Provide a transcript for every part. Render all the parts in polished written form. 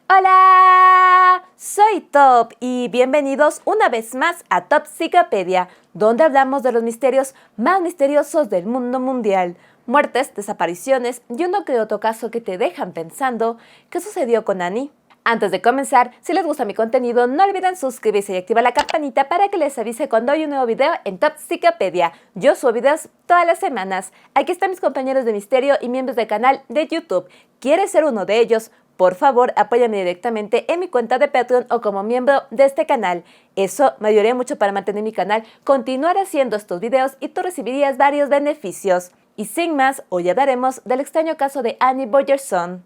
Hola, soy Top y bienvenidos una vez más a Topsicopedia, donde hablamos de los misterios más misteriosos del mundo mundial. Muertes, desapariciones y uno que otro caso que te dejan pensando qué sucedió con Annie. Antes de comenzar, si les gusta mi contenido, no olviden suscribirse y activar la campanita para que les avise cuando hay un nuevo video en Topsicopedia. Yo subo videos todas las semanas. Aquí están mis compañeros de misterio y miembros del canal de YouTube. ¿Quieres ser uno de ellos? Por favor, apóyame directamente en mi cuenta de Patreon o como miembro de este canal. Eso me ayudaría mucho para mantener mi canal, continuar haciendo estos videos y tú recibirías varios beneficios. Y sin más, hoy hablaremos del extraño caso de Annie Borgerson.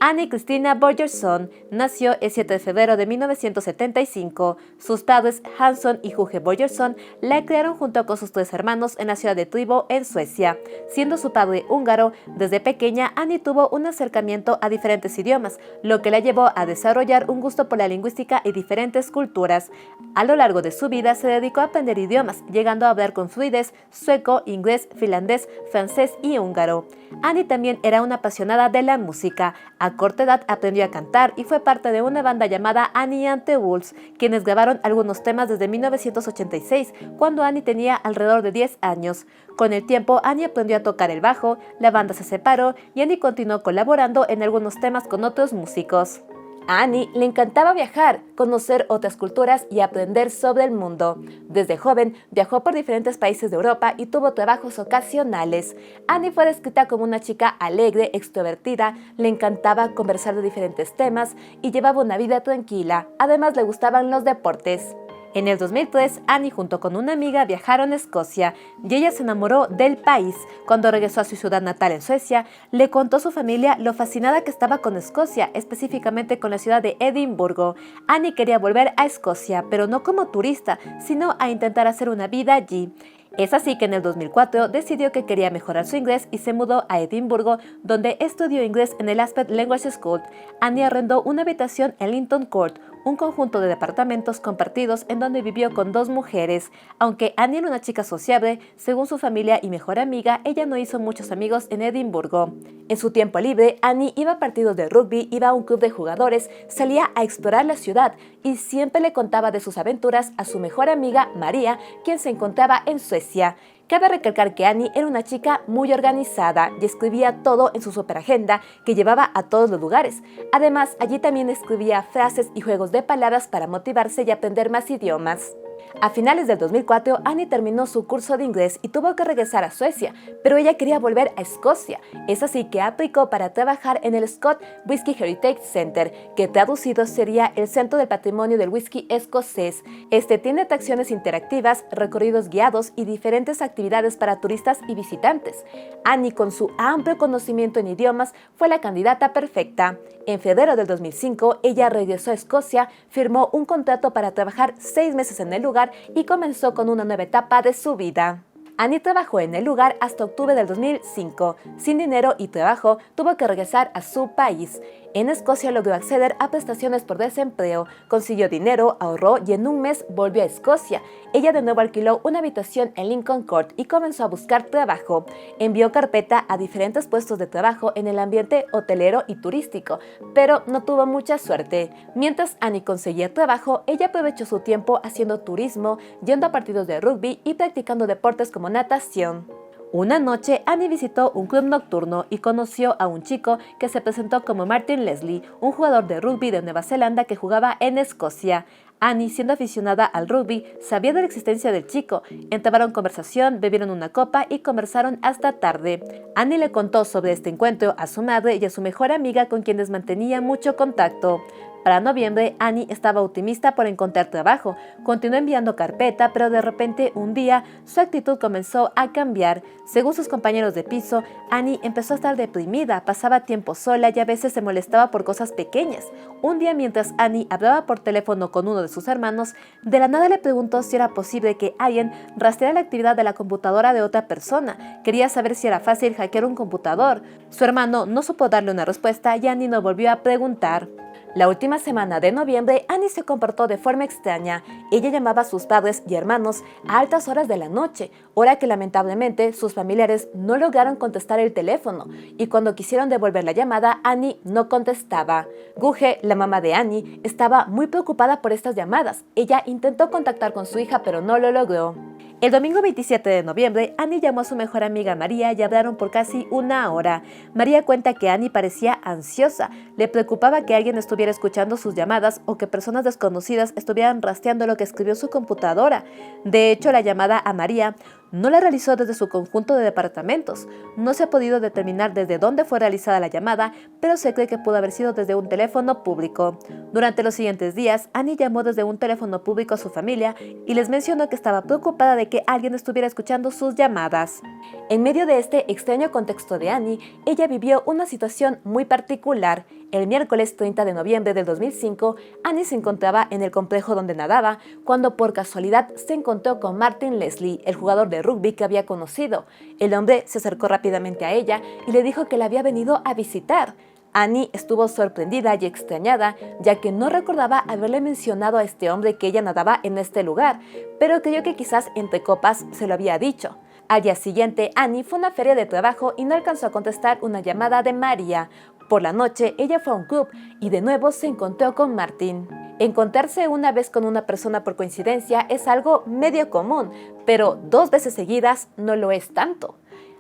Annie Christina Borgerson nació el 7 de febrero de 1975. Sus padres, Hanson y Hugo Borgerson, la criaron junto con sus tres hermanos en la ciudad de Tribó, en Suecia. Siendo su padre húngaro, desde pequeña Annie tuvo un acercamiento a diferentes idiomas, lo que la llevó a desarrollar un gusto por la lingüística y diferentes culturas. A lo largo de su vida se dedicó a aprender idiomas, llegando a hablar con fluidez sueco, inglés, finlandés, francés y húngaro. Annie también era una apasionada de la música. A corta edad aprendió a cantar y fue parte de una banda llamada Annie and the Wolves, quienes grabaron algunos temas desde 1986, cuando Annie tenía alrededor de 10 años. Con el tiempo, Annie aprendió a tocar el bajo, la banda se separó y Annie continuó colaborando en algunos temas con otros músicos. A Annie le encantaba viajar, conocer otras culturas y aprender sobre el mundo. Desde joven viajó por diferentes países de Europa y tuvo trabajos ocasionales. Annie fue descrita como una chica alegre, extrovertida, le encantaba conversar de diferentes temas y llevaba una vida tranquila. Además le gustaban los deportes. En el 2003, Annie junto con una amiga viajaron a Escocia y ella se enamoró del país. Cuando regresó a su ciudad natal en Suecia, le contó a su familia lo fascinada que estaba con Escocia, específicamente con la ciudad de Edimburgo. Annie quería volver a Escocia, pero no como turista, sino a intentar hacer una vida allí. Es así que en el 2004 decidió que quería mejorar su inglés y se mudó a Edimburgo, donde estudió inglés en el Aspect Language School. Annie arrendó una habitación en Linton Court, un conjunto de departamentos compartidos en donde vivió con dos mujeres. Aunque Annie era una chica sociable, según su familia y mejor amiga, ella no hizo muchos amigos en Edimburgo. En su tiempo libre, Annie iba a partidos de rugby, iba a un club de jugadores, salía a explorar la ciudad y siempre le contaba de sus aventuras a su mejor amiga María, quien se encontraba en Suecia. Cabe recalcar que Annie era una chica muy organizada y escribía todo en su superagenda que llevaba a todos los lugares. Además, allí también escribía frases y juegos de palabras para motivarse y aprender más idiomas. A finales del 2004, Annie terminó su curso de inglés y tuvo que regresar a Suecia, pero ella quería volver a Escocia. Es así que aplicó para trabajar en el Scott Whisky Heritage Center, que traducido sería el Centro del Patrimonio del Whisky Escocés. Este tiene atracciones interactivas, recorridos guiados y diferentes actividades para turistas y visitantes. Annie, con su amplio conocimiento en idiomas, fue la candidata perfecta. En febrero del 2005, ella regresó a Escocia, firmó un contrato para trabajar 6 meses en el lugar y comenzó con una nueva etapa de su vida. Annie trabajó en el lugar hasta octubre del 2005. Sin dinero y trabajo, tuvo que regresar a su país. En Escocia logró acceder a prestaciones por desempleo, consiguió dinero, ahorró y en un mes volvió a Escocia. Ella de nuevo alquiló una habitación en Lincoln Court y comenzó a buscar trabajo. Envió carpeta a diferentes puestos de trabajo en el ambiente hotelero y turístico, pero no tuvo mucha suerte. Mientras Annie conseguía trabajo, ella aprovechó su tiempo haciendo turismo, yendo a partidos de rugby y practicando deportes como natación. Una noche, Annie visitó un club nocturno y conoció a un chico que se presentó como Martin Leslie, un jugador de rugby de Nueva Zelanda que jugaba en Escocia. Annie, siendo aficionada al rugby, sabía de la existencia del chico. Entraron en conversación, bebieron una copa y conversaron hasta tarde. Annie le contó sobre este encuentro a su madre y a su mejor amiga con quienes mantenía mucho contacto. Para noviembre, Annie estaba optimista por encontrar trabajo. Continuó enviando carpeta, pero de repente un día su actitud comenzó a cambiar. Según sus compañeros de piso, Annie empezó a estar deprimida, pasaba tiempo sola y a veces se molestaba por cosas pequeñas. Un día, mientras Annie hablaba por teléfono con uno de sus hermanos, de la nada le preguntó si era posible que alguien rastreara la actividad de la computadora de otra persona. Quería saber si era fácil hackear un computador. Su hermano no supo darle una respuesta y Annie no volvió a preguntar. La última semana de noviembre, Annie se comportó de forma extraña. Ella llamaba a sus padres y hermanos a altas horas de la noche, hora que lamentablemente sus familiares no lograron contestar el teléfono, y cuando quisieron devolver la llamada, Annie no contestaba. Guge, la mamá de Annie, estaba muy preocupada por estas llamadas. Ella intentó contactar con su hija, pero no lo logró. El domingo 27 de noviembre, Annie llamó a su mejor amiga María y hablaron por casi una hora. María cuenta que Annie parecía ansiosa, le preocupaba que alguien estuviera escuchando sus llamadas o que personas desconocidas estuvieran rastreando lo que escribió su computadora. De hecho, la llamada a María no la realizó desde su conjunto de departamentos. No se ha podido determinar desde dónde fue realizada la llamada, pero se cree que pudo haber sido desde un teléfono público. Durante los siguientes días, Annie llamó desde un teléfono público a su familia y les mencionó que estaba preocupada de que alguien estuviera escuchando sus llamadas. En medio de este extraño contexto de Annie, ella vivió una situación muy particular. El miércoles 30 de noviembre del 2005, Annie se encontraba en el complejo donde nadaba cuando por casualidad se encontró con Martin Leslie, el jugador de rugby que había conocido. El hombre se acercó rápidamente a ella y le dijo que la había venido a visitar. Annie estuvo sorprendida y extrañada, ya que no recordaba haberle mencionado a este hombre que ella nadaba en este lugar, pero creyó que quizás entre copas se lo había dicho. Al día siguiente, Annie fue a una feria de trabajo y no alcanzó a contestar una llamada de María. Por la noche, ella fue a un club y de nuevo se encontró con Martin. Encontrarse una vez con una persona por coincidencia es algo medio común, pero 2 veces seguidas no lo es tanto.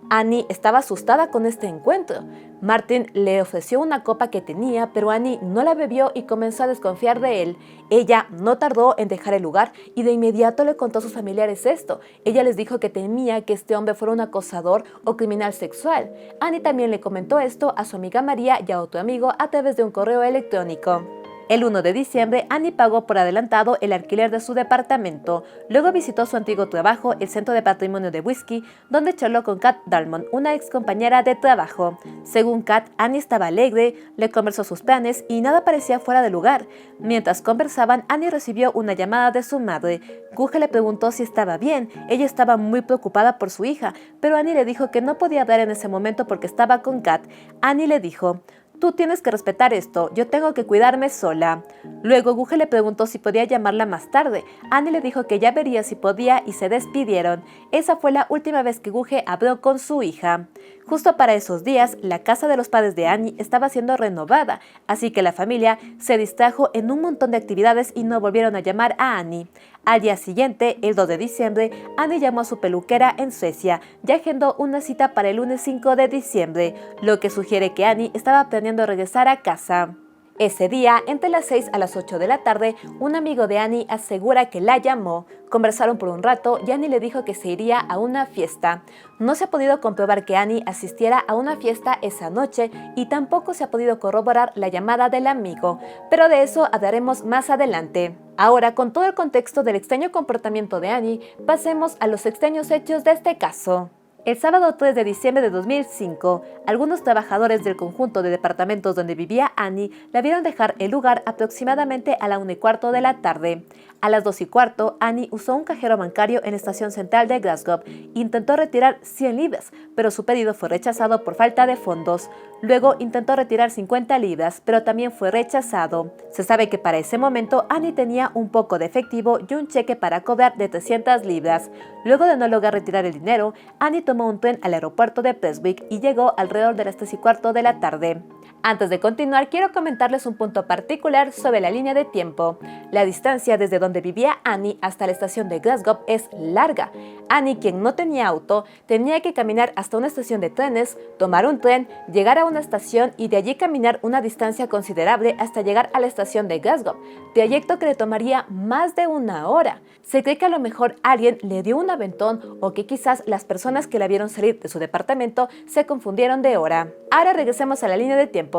Annie estaba asustada con este encuentro. Martin le ofreció una copa que tenía, pero Annie no la bebió y comenzó a desconfiar de él. Ella no tardó en dejar el lugar y de inmediato le contó a sus familiares esto. Ella les dijo que temía que este hombre fuera un acosador o criminal sexual. Annie también le comentó esto a su amiga María y a otro amigo a través de un correo electrónico. El 1 de diciembre, Annie pagó por adelantado el alquiler de su departamento. Luego visitó su antiguo trabajo, el Centro de Patrimonio de Whisky, donde charló con Kat Dalmon, una ex compañera de trabajo. Según Kat, Annie estaba alegre, le conversó sus planes y nada parecía fuera de lugar. Mientras conversaban, Annie recibió una llamada de su madre. Guge le preguntó si estaba bien. Ella estaba muy preocupada por su hija, pero Annie le dijo que no podía hablar en ese momento porque estaba con Kat. Annie le dijo: «Tú tienes que respetar esto, yo tengo que cuidarme sola». Luego Guge le preguntó si podía llamarla más tarde. Annie le dijo que ya vería si podía y se despidieron. Esa fue la última vez que Guge habló con su hija. Justo para esos días, la casa de los padres de Annie estaba siendo renovada, así que la familia se distrajo en un montón de actividades y no volvieron a llamar a Annie. Al día siguiente, el 2 de diciembre, Annie llamó a su peluquera en Suecia y agendó una cita para el lunes 5 de diciembre, lo que sugiere que Annie estaba planeando regresar a casa. Ese día, entre las 6 a las 8 de la tarde, un amigo de Annie asegura que la llamó. Conversaron por un rato y Annie le dijo que se iría a una fiesta. No se ha podido comprobar que Annie asistiera a una fiesta esa noche y tampoco se ha podido corroborar la llamada del amigo, pero de eso hablaremos más adelante. Ahora, con todo el contexto del extraño comportamiento de Annie, pasemos a los extraños hechos de este caso. El sábado 3 de diciembre de 2005, algunos trabajadores del conjunto de departamentos donde vivía Annie la vieron dejar el lugar aproximadamente a la 1:15 de la tarde. A las 2:15, Annie usó un cajero bancario en la estación central de Glasgow. Intentó retirar 100 libras, pero su pedido fue rechazado por falta de fondos. Luego intentó retirar 50 libras, pero también fue rechazado. Se sabe que para ese momento Annie tenía un poco de efectivo y un cheque para cobrar de 300 libras. Luego de no lograr retirar el dinero, Annie tomó un tren al aeropuerto de Prestwick y llegó alrededor de las 3:15 de la tarde. Antes de continuar, quiero comentarles un punto particular sobre la línea de tiempo. La distancia desde donde vivía Annie hasta la estación de Glasgow es larga. Annie, quien no tenía auto, tenía que caminar hasta una estación de trenes, tomar un tren, llegar a una estación y de allí caminar una distancia considerable hasta llegar a la estación de Glasgow, trayecto que le tomaría más de 1 hora. Se cree que a lo mejor alguien le dio un aventón o que quizás las personas que la vieron salir de su departamento se confundieron de hora. Ahora regresemos a la línea de tiempo.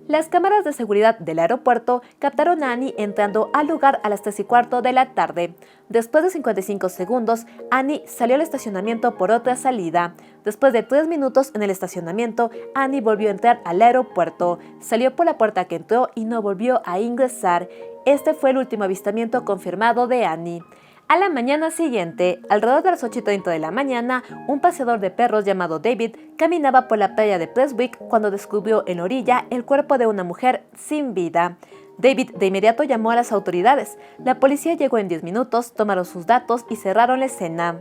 Las cámaras de seguridad del aeropuerto captaron a Annie entrando al lugar a las 3:15 de la tarde. Después de 55 segundos, Annie salió al estacionamiento por otra salida. Después de 3 minutos en el estacionamiento, Annie volvió a entrar al aeropuerto. Salió por la puerta que entró y no volvió a ingresar. Este fue el último avistamiento confirmado de Annie. A la mañana siguiente, alrededor de las 8:30 de la mañana, un paseador de perros llamado David caminaba por la playa de Prestwick cuando descubrió en la orilla el cuerpo de una mujer sin vida. David de inmediato llamó a las autoridades. La policía llegó en 10 minutos, tomaron sus datos y cerraron la escena.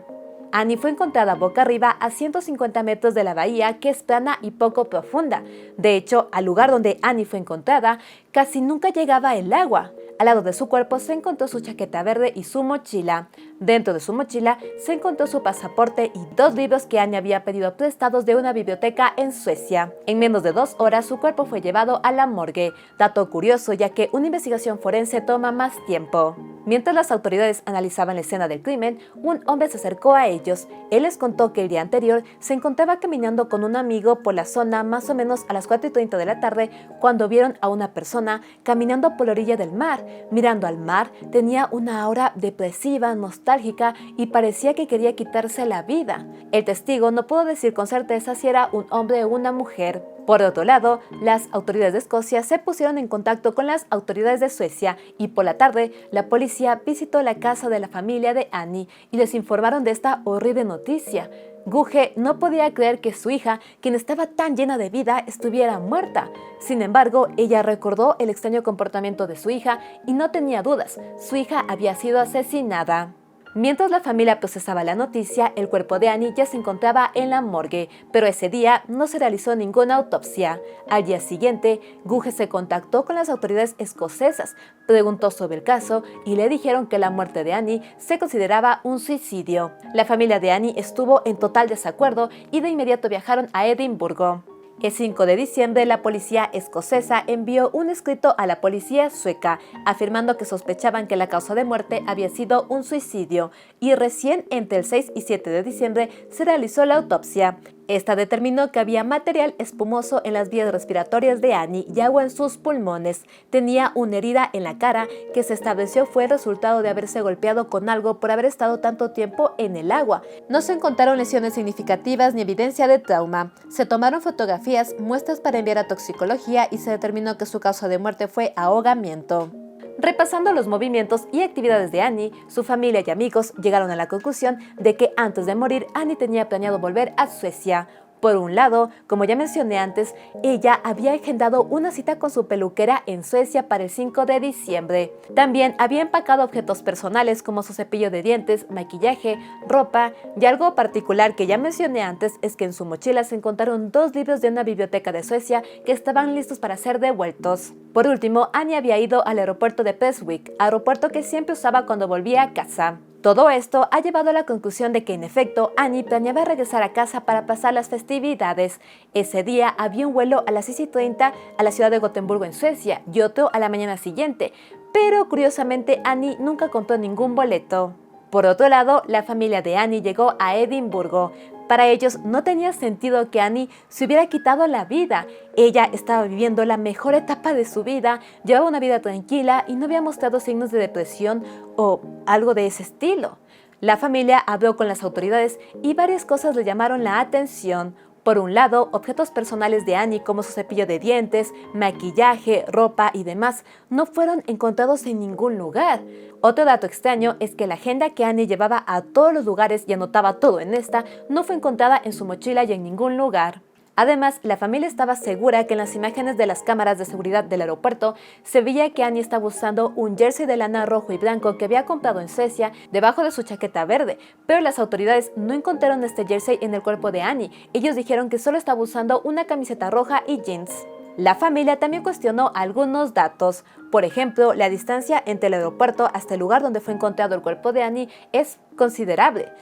Annie fue encontrada boca arriba a 150 metros de la bahía, que es plana y poco profunda. De hecho, al lugar donde Annie fue encontrada, casi nunca llegaba el agua. Al lado de su cuerpo se encontró su chaqueta verde y su mochila. Dentro de su mochila se encontró su pasaporte y 2 libros que Annie había pedido prestados de una biblioteca en Suecia. En menos de 2 horas su cuerpo fue llevado a la morgue. Dato curioso, ya que una investigación forense toma más tiempo. Mientras las autoridades analizaban la escena del crimen, un hombre se acercó a ellos. Él les contó que el día anterior se encontraba caminando con un amigo por la zona más o menos a las 4:30 de la tarde cuando vieron a una persona caminando por la orilla del mar. Mirando al mar, tenía una aura depresiva, nostálgica y parecía que quería quitarse la vida. El testigo no pudo decir con certeza si era un hombre o una mujer. Por otro lado, las autoridades de Escocia se pusieron en contacto con las autoridades de Suecia y por la tarde la policía visitó la casa de la familia de Annie y les informaron de esta horrible noticia. Gugge no podía creer que su hija, quien estaba tan llena de vida, estuviera muerta. Sin embargo, ella recordó el extraño comportamiento de su hija y no tenía dudas, su hija había sido asesinada. Mientras la familia procesaba la noticia, el cuerpo de Annie ya se encontraba en la morgue, pero ese día no se realizó ninguna autopsia. Al día siguiente, Gugge se contactó con las autoridades escocesas, preguntó sobre el caso y le dijeron que la muerte de Annie se consideraba un suicidio. La familia de Annie estuvo en total desacuerdo y de inmediato viajaron a Edimburgo. El 5 de diciembre, la policía escocesa envió un escrito a la policía sueca, afirmando que sospechaban que la causa de muerte había sido un suicidio, y recién entre el 6 y 7 de diciembre se realizó la autopsia. Esta determinó que había material espumoso en las vías respiratorias de Annie y agua en sus pulmones. Tenía una herida en la cara que se estableció fue el resultado de haberse golpeado con algo por haber estado tanto tiempo en el agua. No se encontraron lesiones significativas ni evidencia de trauma. Se tomaron fotografías, muestras para enviar a toxicología y se determinó que su causa de muerte fue ahogamiento. Repasando los movimientos y actividades de Annie, su familia y amigos llegaron a la conclusión de que antes de morir Annie tenía planeado volver a Suecia. Por un lado, como ya mencioné antes, ella había agendado una cita con su peluquera en Suecia para el 5 de diciembre. También había empacado objetos personales como su cepillo de dientes, maquillaje, ropa, y algo particular que ya mencioné antes es que en su mochila se encontraron 2 libros de una biblioteca de Suecia que estaban listos para ser devueltos. Por último, Annie había ido al aeropuerto de Prestwick, aeropuerto que siempre usaba cuando volvía a casa. Todo esto ha llevado a la conclusión de que, en efecto, Annie planeaba regresar a casa para pasar las festividades. Ese día había un vuelo a las 6:30 a la ciudad de Gotemburgo en Suecia y otro a la mañana siguiente, pero curiosamente Annie nunca compró ningún boleto. Por otro lado, la familia de Annie llegó a Edimburgo. Para ellos no tenía sentido que Annie se hubiera quitado la vida. Ella estaba viviendo la mejor etapa de su vida, llevaba una vida tranquila y no había mostrado signos de depresión o algo de ese estilo. La familia habló con las autoridades y varias cosas le llamaron la atención. Por un lado, objetos personales de Annie como su cepillo de dientes, maquillaje, ropa y demás no fueron encontrados en ningún lugar. Otro dato extraño es que la agenda que Annie llevaba a todos los lugares y anotaba todo en esta no fue encontrada en su mochila y en ningún lugar. Además, la familia estaba segura que en las imágenes de las cámaras de seguridad del aeropuerto se veía que Annie estaba usando un jersey de lana rojo y blanco que había comprado en Suecia debajo de su chaqueta verde, pero las autoridades no encontraron este jersey en el cuerpo de Annie. Ellos dijeron que solo estaba usando una camiseta roja y jeans. La familia también cuestionó algunos datos. Por ejemplo, la distancia entre el aeropuerto hasta el lugar donde fue encontrado el cuerpo de Annie es considerable.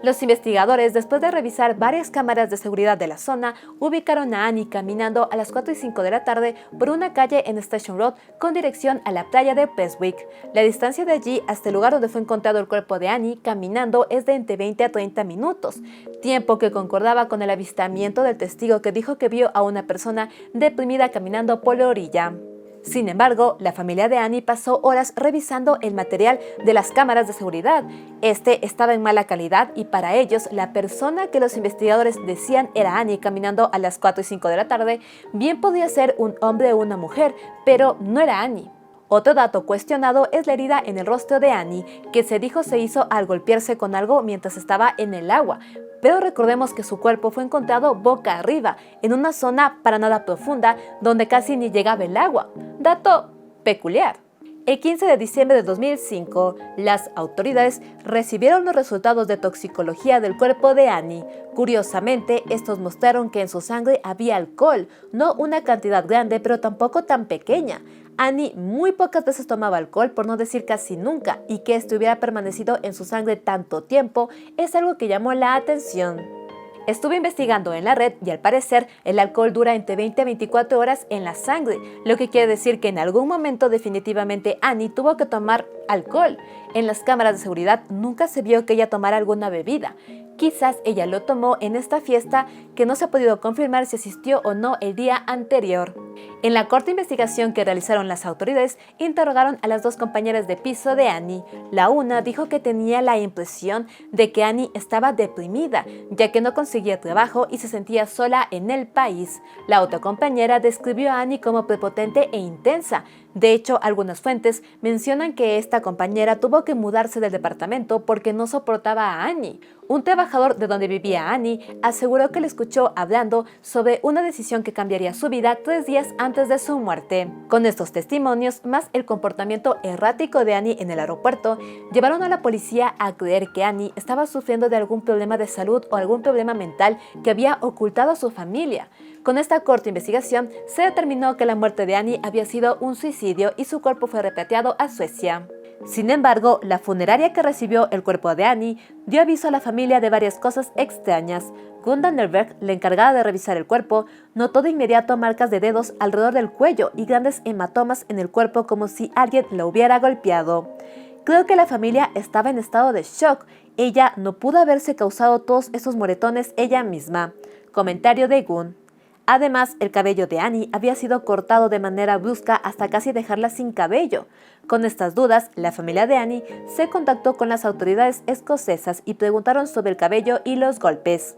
Los investigadores, después de revisar varias cámaras de seguridad de la zona, ubicaron a Annie caminando a las 4:05 de la tarde por una calle en Station Road con dirección a la playa de Prestwick. La distancia de allí hasta el lugar donde fue encontrado el cuerpo de Annie caminando es de entre 20 a 30 minutos, tiempo que concordaba con el avistamiento del testigo que dijo que vio a una persona deprimida caminando por la orilla. Sin embargo, la familia de Annie pasó horas revisando el material de las cámaras de seguridad. Este estaba en mala calidad y para ellos la persona que los investigadores decían era Annie caminando a las 4:05 de la tarde bien podía ser un hombre o una mujer, pero no era Annie. Otro dato cuestionado es la herida en el rostro de Annie, que se dijo se hizo al golpearse con algo mientras estaba en el agua. Pero recordemos que su cuerpo fue encontrado boca arriba, en una zona para nada profunda, donde casi ni llegaba el agua. Dato peculiar. El 15 de diciembre de 2005, las autoridades recibieron los resultados de toxicología del cuerpo de Annie. Curiosamente, estos mostraron que en su sangre había alcohol, no una cantidad grande, pero tampoco tan pequeña. Annie muy pocas veces tomaba alcohol, por no decir casi nunca, y que esto hubiera permanecido en su sangre tanto tiempo es algo que llamó la atención. Estuve investigando en la red y al parecer el alcohol dura entre 20 a 24 horas en la sangre, lo que quiere decir que en algún momento definitivamente Annie tuvo que tomar alcohol. En las cámaras de seguridad nunca se vio que ella tomara alguna bebida. Quizás ella lo tomó en esta fiesta que no se ha podido confirmar si asistió o no el día anterior. En la corta investigación que realizaron las autoridades, interrogaron a las dos compañeras de piso de Annie. La una dijo que tenía la impresión de que Annie estaba deprimida, ya que no conseguía trabajo y se sentía sola en el país. La otra compañera describió a Annie como prepotente e intensa. De hecho, algunas fuentes mencionan que esta compañera tuvo que mudarse del departamento porque no soportaba a Annie. Un trabajador de donde vivía Annie aseguró que le escuchó hablando sobre una decisión que cambiaría su vida 3 días antes de su muerte. Con estos testimonios, más el comportamiento errático de Annie en el aeropuerto, llevaron a la policía a creer que Annie estaba sufriendo de algún problema de salud o algún problema mental que había ocultado a su familia. Con esta corta investigación, se determinó que la muerte de Annie había sido un suicidio y su cuerpo fue repatriado a Suecia. Sin embargo, la funeraria que recibió el cuerpo de Annie dio aviso a la familia de varias cosas extrañas. Gunda Nerberg, la encargada de revisar el cuerpo, notó de inmediato marcas de dedos alrededor del cuello y grandes hematomas en el cuerpo como si alguien la hubiera golpeado. Creo que la familia estaba en estado de shock. Ella no pudo haberse causado todos esos moretones ella misma. Comentario de Gunn. Además, el cabello de Annie había sido cortado de manera brusca hasta casi dejarla sin cabello. Con estas dudas, la familia de Annie se contactó con las autoridades escocesas y preguntaron sobre el cabello y los golpes.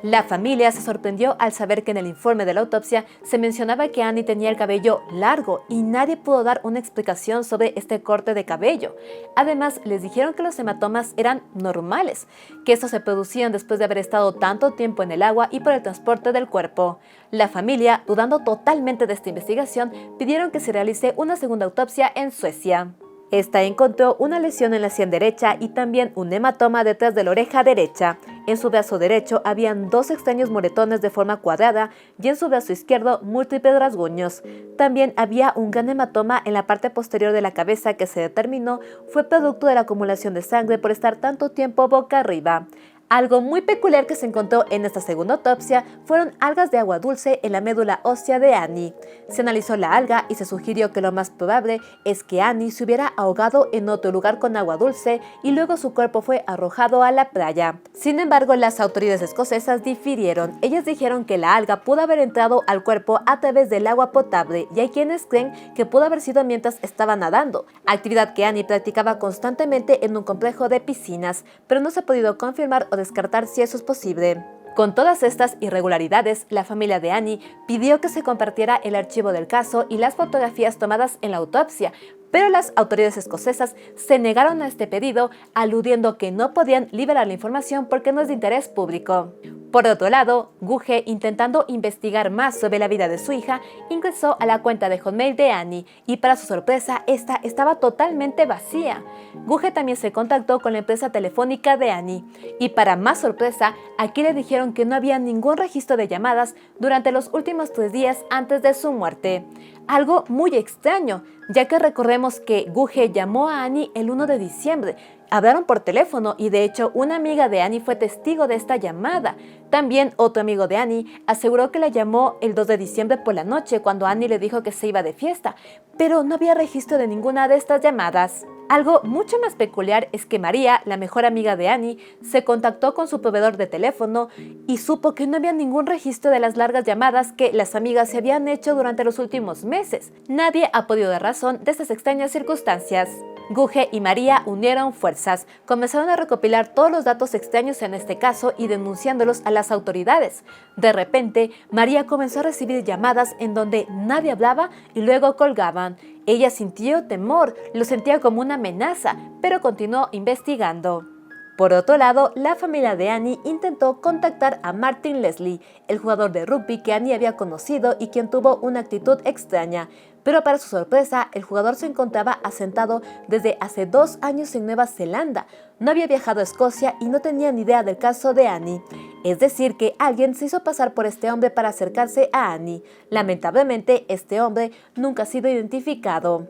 La familia se sorprendió al saber que en el informe de la autopsia se mencionaba que Annie tenía el cabello largo y nadie pudo dar una explicación sobre este corte de cabello. Además, les dijeron que los hematomas eran normales, que estos se producían después de haber estado tanto tiempo en el agua y por el transporte del cuerpo. La familia, dudando totalmente de esta investigación, pidieron que se realice una segunda autopsia en Suecia. Esta encontró una lesión en la sien derecha y también un hematoma detrás de la oreja derecha. En su brazo derecho habían 2 extraños moretones de forma cuadrada y en su brazo izquierdo múltiples rasguños. También había un gran hematoma en la parte posterior de la cabeza que se determinó fue producto de la acumulación de sangre por estar tanto tiempo boca arriba. Algo muy peculiar que se encontró en esta segunda autopsia fueron algas de agua dulce en la médula ósea de Annie. Se analizó la alga y se sugirió que lo más probable es que Annie se hubiera ahogado en otro lugar con agua dulce y luego su cuerpo fue arrojado a la playa. Sin embargo, las autoridades escocesas difirieron. Ellas dijeron que la alga pudo haber entrado al cuerpo a través del agua potable y hay quienes creen que pudo haber sido mientras estaba nadando, actividad que Annie practicaba constantemente en un complejo de piscinas, pero no se ha podido confirmar o descartar si eso es posible. Con todas estas irregularidades, la familia de Annie pidió que se compartiera el archivo del caso y las fotografías tomadas en la autopsia, pero las autoridades escocesas se negaron a este pedido, aludiendo que no podían liberar la información porque no es de interés público. Por otro lado, Guge, intentando investigar más sobre la vida de su hija, ingresó a la cuenta de Hotmail de Annie y para su sorpresa, esta estaba totalmente vacía. Guge también se contactó con la empresa telefónica de Annie y para más sorpresa, aquí le dijeron que no había ningún registro de llamadas durante los últimos 3 días antes de su muerte. Algo muy extraño, ya que recordemos que Guge llamó a Annie el 1 de diciembre, hablaron por teléfono y de hecho una amiga de Annie fue testigo de esta llamada. También otro amigo de Annie aseguró que la llamó el 2 de diciembre por la noche cuando Annie le dijo que se iba de fiesta, pero no había registro de ninguna de estas llamadas. Algo mucho más peculiar es que María, la mejor amiga de Annie, se contactó con su proveedor de teléfono y supo que no había ningún registro de las largas llamadas que las amigas se habían hecho durante los últimos meses. Nadie ha podido dar razón de estas extrañas circunstancias. Guge y María unieron fuerzas, comenzaron a recopilar todos los datos extraños en este caso y denunciándolos a las autoridades. De repente, María comenzó a recibir llamadas en donde nadie hablaba y luego colgaban. Ella sintió temor, lo sentía como una amenaza, pero continuó investigando. Por otro lado, la familia de Annie intentó contactar a Martin Leslie, el jugador de rugby que Annie había conocido y quien tuvo una actitud extraña, pero para su sorpresa, el jugador se encontraba asentado desde hace 2 años en Nueva Zelanda. No había viajado a Escocia y no tenía ni idea del caso de Annie. Es decir, que alguien se hizo pasar por este hombre para acercarse a Annie. Lamentablemente, este hombre nunca ha sido identificado.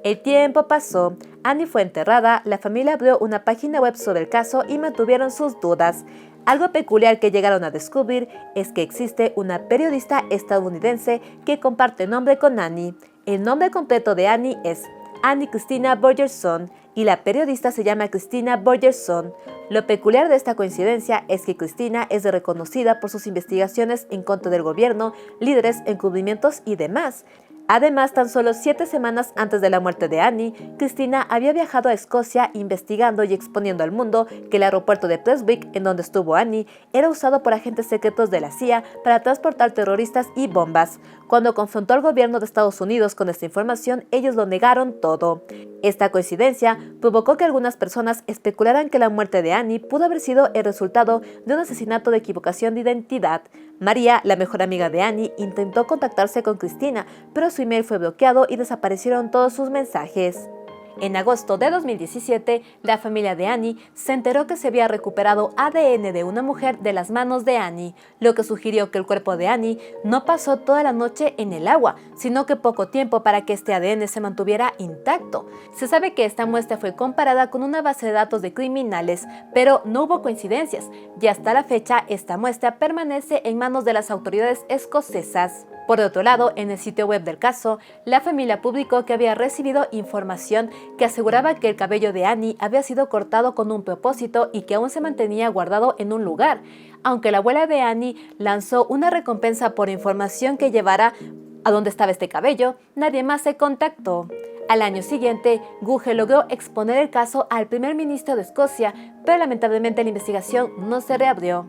El tiempo pasó, Annie fue enterrada, la familia abrió una página web sobre el caso y mantuvieron sus dudas. Algo peculiar que llegaron a descubrir es que existe una periodista estadounidense que comparte nombre con Annie. El nombre completo de Annie es Annie Christina Borgerson y la periodista se llama Christina Borgerson. Lo peculiar de esta coincidencia es que Christina es reconocida por sus investigaciones en contra del gobierno, líderes, encubrimientos y demás. Además, tan solo 7 semanas antes de la muerte de Annie, Christina había viajado a Escocia investigando y exponiendo al mundo que el aeropuerto de Prestwick, en donde estuvo Annie, era usado por agentes secretos de la CIA para transportar terroristas y bombas. Cuando confrontó al gobierno de Estados Unidos con esta información, ellos lo negaron todo. Esta coincidencia provocó que algunas personas especularan que la muerte de Annie pudo haber sido el resultado de un asesinato de equivocación de identidad. María, la mejor amiga de Annie, intentó contactarse con Christina, pero su email fue bloqueado y desaparecieron todos sus mensajes. En agosto de 2017, la familia de Annie se enteró que se había recuperado ADN de una mujer de las manos de Annie, lo que sugirió que el cuerpo de Annie no pasó toda la noche en el agua, sino que poco tiempo para que este ADN se mantuviera intacto. Se sabe que esta muestra fue comparada con una base de datos de criminales, pero no hubo coincidencias, y hasta la fecha esta muestra permanece en manos de las autoridades escocesas. Por otro lado, en el sitio web del caso, la familia publicó que había recibido información que aseguraba que el cabello de Annie había sido cortado con un propósito y que aún se mantenía guardado en un lugar. Aunque la abuela de Annie lanzó una recompensa por información que llevara a dónde estaba este cabello, nadie más se contactó. Al año siguiente, Guge logró exponer el caso al primer ministro de Escocia, pero lamentablemente la investigación no se reabrió.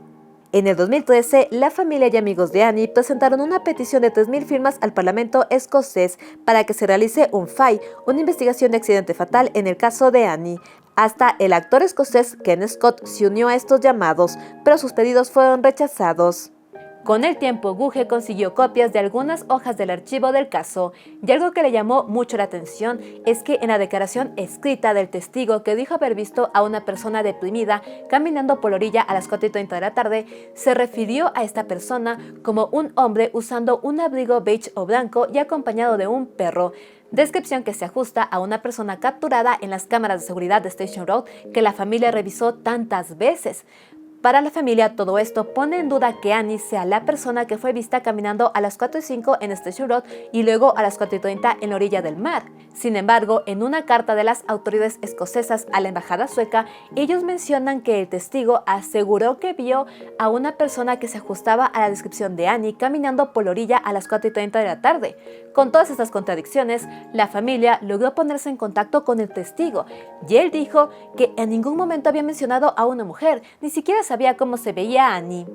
En el 2013, la familia y amigos de Annie presentaron una petición de 3.000 firmas al Parlamento escocés para que se realice un FAI, una investigación de accidente fatal en el caso de Annie. Hasta el actor escocés Ken Scott se unió a estos llamados, pero sus pedidos fueron rechazados. Con el tiempo, Guge consiguió copias de algunas hojas del archivo del caso, y algo que le llamó mucho la atención es que en la declaración escrita del testigo que dijo haber visto a una persona deprimida caminando por la orilla a las 4:30 de la tarde, se refirió a esta persona como un hombre usando un abrigo beige o blanco y acompañado de un perro, descripción que se ajusta a una persona capturada en las cámaras de seguridad de Station Road que la familia revisó tantas veces. Para la familia, todo esto pone en duda que Annie sea la persona que fue vista caminando a las 4:05 en Station Road y luego a las 4:30 en la orilla del mar. Sin embargo, en una carta de las autoridades escocesas a la embajada sueca, ellos mencionan que el testigo aseguró que vio a una persona que se ajustaba a la descripción de Annie caminando por la orilla a las 4:30 de la tarde. Con todas estas contradicciones, la familia logró ponerse en contacto con el testigo y él dijo que en ningún momento había mencionado a una mujer, ni siquiera sabía cómo se veía Annie.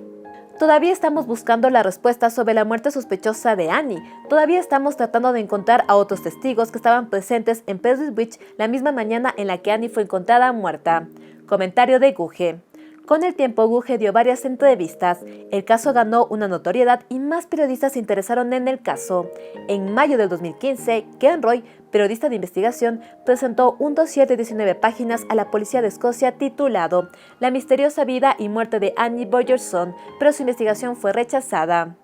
Todavía estamos buscando la respuesta sobre la muerte sospechosa de Annie. Todavía estamos tratando de encontrar a otros testigos que estaban presentes en Prestwick la misma mañana en la que Annie fue encontrada muerta. Comentario de Guge. Con el tiempo, Guge dio varias entrevistas. El caso ganó una notoriedad y más periodistas se interesaron en el caso. En mayo del 2015, Ken Roy, periodista de investigación, presentó un dossier de 19 páginas a la policía de Escocia titulado La misteriosa vida y muerte de Annie Borgerson, pero su investigación fue rechazada.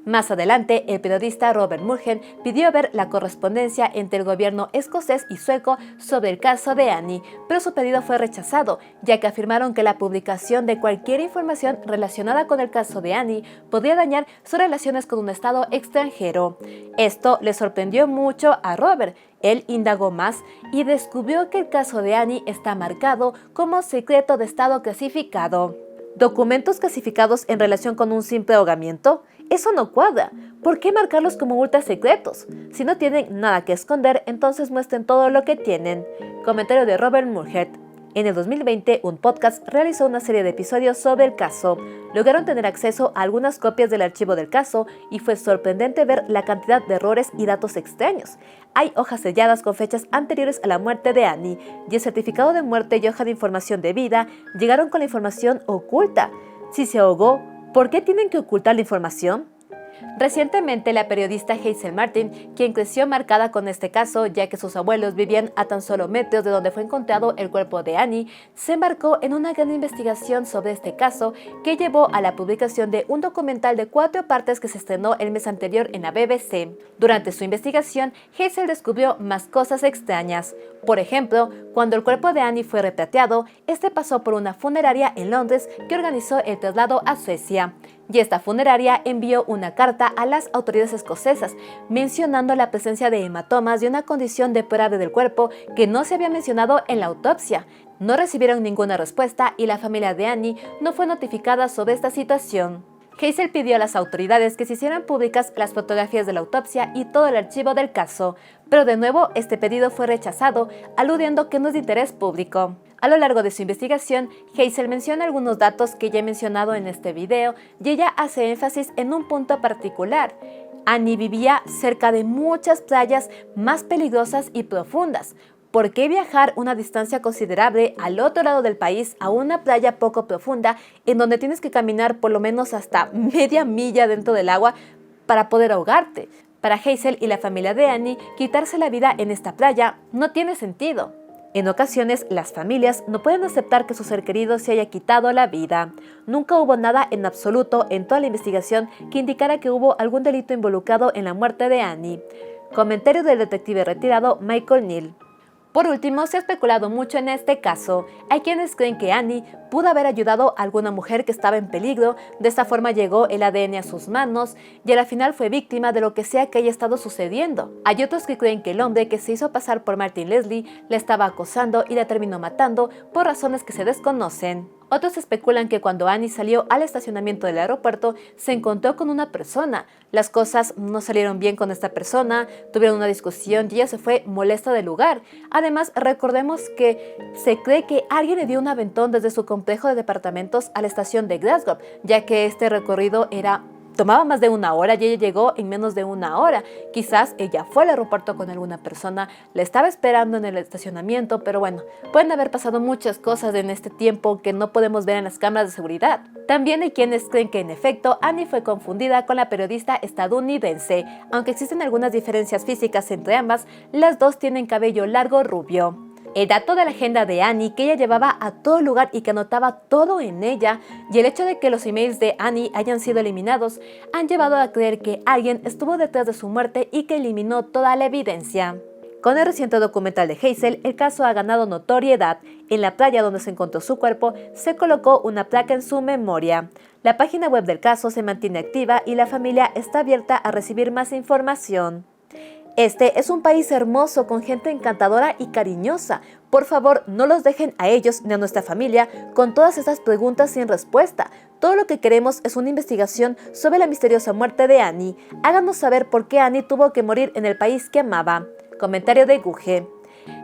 Más adelante, el periodista Robert Murgen pidió ver la correspondencia entre el gobierno escocés y sueco sobre el caso de Annie, pero su pedido fue rechazado, ya que afirmaron que la publicación de cualquier información relacionada con el caso de Annie podría dañar sus relaciones con un estado extranjero. Esto le sorprendió mucho a Robert. Él indagó más y descubrió que el caso de Annie está marcado como secreto de estado clasificado. ¿Documentos clasificados en relación con un simple ahogamiento? Eso no cuadra. ¿Por qué marcarlos como ultra secretos? Si no tienen nada que esconder, entonces muestren todo lo que tienen. Comentario de Robert Murhead. En el 2020, un podcast realizó una serie de episodios sobre el caso. Lograron tener acceso a algunas copias del archivo del caso y fue sorprendente ver la cantidad de errores y datos extraños. Hay hojas selladas con fechas anteriores a la muerte de Annie y el certificado de muerte y hoja de información de vida llegaron con la información oculta. Si se ahogó, ¿por qué tienen que ocultar la información? Recientemente, la periodista Hazel Martin, quien creció marcada con este caso ya que sus abuelos vivían a tan solo metros de donde fue encontrado el cuerpo de Annie, se embarcó en una gran investigación sobre este caso que llevó a la publicación de un documental de 4 partes que se estrenó el mes anterior en la BBC. Durante su investigación, Hazel descubrió más cosas extrañas. Por ejemplo, cuando el cuerpo de Annie fue repatriado, este pasó por una funeraria en Londres que organizó el traslado a Suecia. Y esta funeraria envió una carta a las autoridades escocesas mencionando la presencia de hematomas y una condición deplorable del cuerpo que no se había mencionado en la autopsia. No recibieron ninguna respuesta y la familia de Annie no fue notificada sobre esta situación. Hazel pidió a las autoridades que se hicieran públicas las fotografías de la autopsia y todo el archivo del caso, pero de nuevo este pedido fue rechazado, aludiendo que no es de interés público. A lo largo de su investigación, Hazel menciona algunos datos que ya he mencionado en este video y ella hace énfasis en un punto particular. Annie vivía cerca de muchas playas más peligrosas y profundas. ¿Por qué viajar una distancia considerable al otro lado del país a una playa poco profunda en donde tienes que caminar por lo menos hasta media milla dentro del agua para poder ahogarte? Para Hazel y la familia de Annie, quitarse la vida en esta playa no tiene sentido. En ocasiones, las familias no pueden aceptar que su ser querido se haya quitado la vida. Nunca hubo nada en absoluto en toda la investigación que indicara que hubo algún delito involucrado en la muerte de Annie. Comentario del detective retirado Michael Neal. Por último, se ha especulado mucho en este caso. Hay quienes creen que Annie pudo haber ayudado a alguna mujer que estaba en peligro, de esta forma llegó el ADN a sus manos y a la final fue víctima de lo que sea que haya estado sucediendo. Hay otros que creen que el hombre que se hizo pasar por Martin Leslie la estaba acosando y la terminó matando por razones que se desconocen. Otros especulan que cuando Annie salió al estacionamiento del aeropuerto se encontró con una persona. Las cosas no salieron bien con esta persona, tuvieron una discusión y ella se fue molesta del lugar. Además, recordemos que se cree que alguien le dio un aventón desde su complejo de departamentos a la estación de Glasgow, ya que este recorrido tomaba más de 1 hora y ella llegó en menos de 1 hora. Quizás ella fue al aeropuerto con alguna persona, la estaba esperando en el estacionamiento, pero bueno, pueden haber pasado muchas cosas en este tiempo que no podemos ver en las cámaras de seguridad. También hay quienes creen que en efecto Annie fue confundida con la periodista estadounidense. Aunque existen algunas diferencias físicas entre ambas, las dos tienen cabello largo rubio. El dato de la agenda de Annie que ella llevaba a todo lugar y que anotaba todo en ella, y el hecho de que los emails de Annie hayan sido eliminados, han llevado a creer que alguien estuvo detrás de su muerte y que eliminó toda la evidencia. Con el reciente documental de Hazel, el caso ha ganado notoriedad. En la playa donde se encontró su cuerpo, se colocó una placa en su memoria. La página web del caso se mantiene activa y la familia está abierta a recibir más información. Este es un país hermoso con gente encantadora y cariñosa. Por favor, no los dejen a ellos ni a nuestra familia con todas estas preguntas sin respuesta. Todo lo que queremos es una investigación sobre la misteriosa muerte de Annie. Háganos saber por qué Annie tuvo que morir en el país que amaba. Comentario de Guge.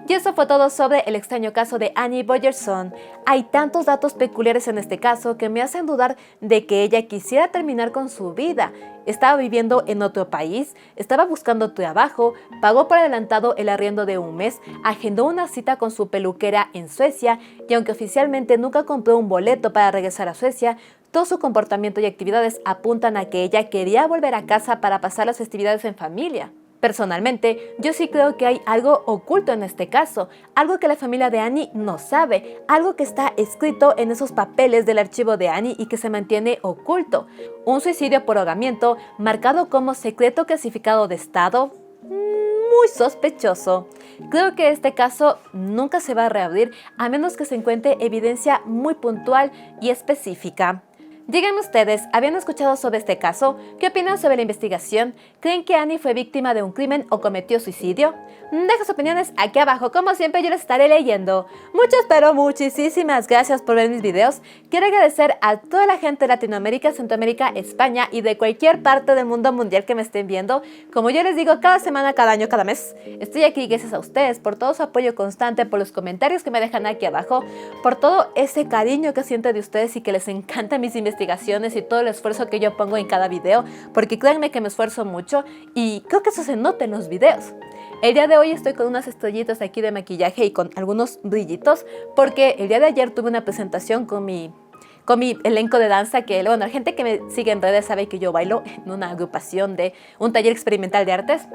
Y eso fue todo sobre el extraño caso de Annie Bogerson. Hay tantos datos peculiares en este caso que me hacen dudar de que ella quisiera terminar con su vida. Estaba viviendo en otro país, estaba buscando trabajo, pagó por adelantado el arriendo de un mes, agendó una cita con su peluquera en Suecia y aunque oficialmente nunca compró un boleto para regresar a Suecia, todo su comportamiento y actividades apuntan a que ella quería volver a casa para pasar las festividades en familia. Personalmente, yo sí creo que hay algo oculto en este caso, algo que la familia de Annie no sabe, algo que está escrito en esos papeles del archivo de Annie y que se mantiene oculto. Un suicidio por ahogamiento marcado como secreto clasificado de Estado. Muy sospechoso. Creo que este caso nunca se va a reabrir a menos que se encuentre evidencia muy puntual y específica. Díganme ustedes, ¿habían escuchado sobre este caso? ¿Qué opinan sobre la investigación? ¿Creen que Annie fue víctima de un crimen o cometió suicidio? Deja sus opiniones aquí abajo, como siempre yo les estaré leyendo. Muchas pero muchísimas gracias por ver mis videos. Quiero agradecer a toda la gente de Latinoamérica, Centroamérica, España y de cualquier parte del mundo mundial que me estén viendo. Como yo les digo, cada semana, cada año, cada mes, estoy aquí gracias a ustedes por todo su apoyo constante, por los comentarios que me dejan aquí abajo, por todo ese cariño que siento de ustedes y que les encantan mis investigaciones y todo el esfuerzo que yo pongo en cada video, porque créanme que me esfuerzo mucho y creo que eso se nota en los videos. El día de hoy estoy con unas estrellitas aquí de maquillaje y con algunos brillitos porque el día de ayer tuve una presentación con mi con mi elenco de danza, que bueno, la gente que me sigue en redes sabe que yo bailo en una agrupación de un taller experimental de artes.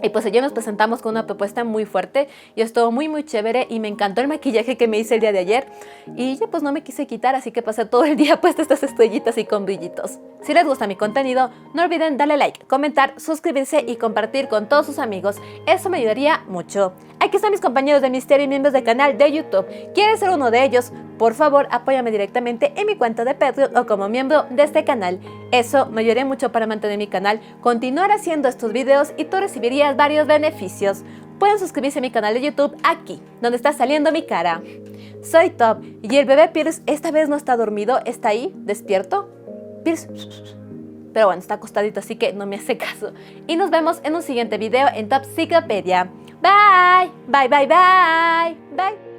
Y pues ayer nos presentamos con una propuesta muy fuerte y estuvo muy chévere y me encantó el maquillaje que me hice el día de ayer y ya pues no me quise quitar, así que pasé todo el día puesta estas estrellitas y con brillitos. Si les gusta mi contenido, no olviden darle like, comentar, suscribirse y compartir con todos sus amigos, eso me ayudaría mucho. Aquí están mis compañeros de misterio y miembros del canal de YouTube. ¿Quieres ser uno de ellos? Por favor, apóyame directamente en mi cuenta de Patreon o como miembro de este canal. Eso me ayudaría mucho para mantener mi canal, continuar haciendo estos videos y tú recibirías varios beneficios. Pueden suscribirse a mi canal de YouTube aquí, donde está saliendo mi cara. Soy Top y el bebé Pierce esta vez no está dormido, está ahí, despierto. Pierce, pero bueno, está acostadito, así que no me hace caso. Y nos vemos en un siguiente video en Top Psicopedia. Bye, bye, bye, bye, bye.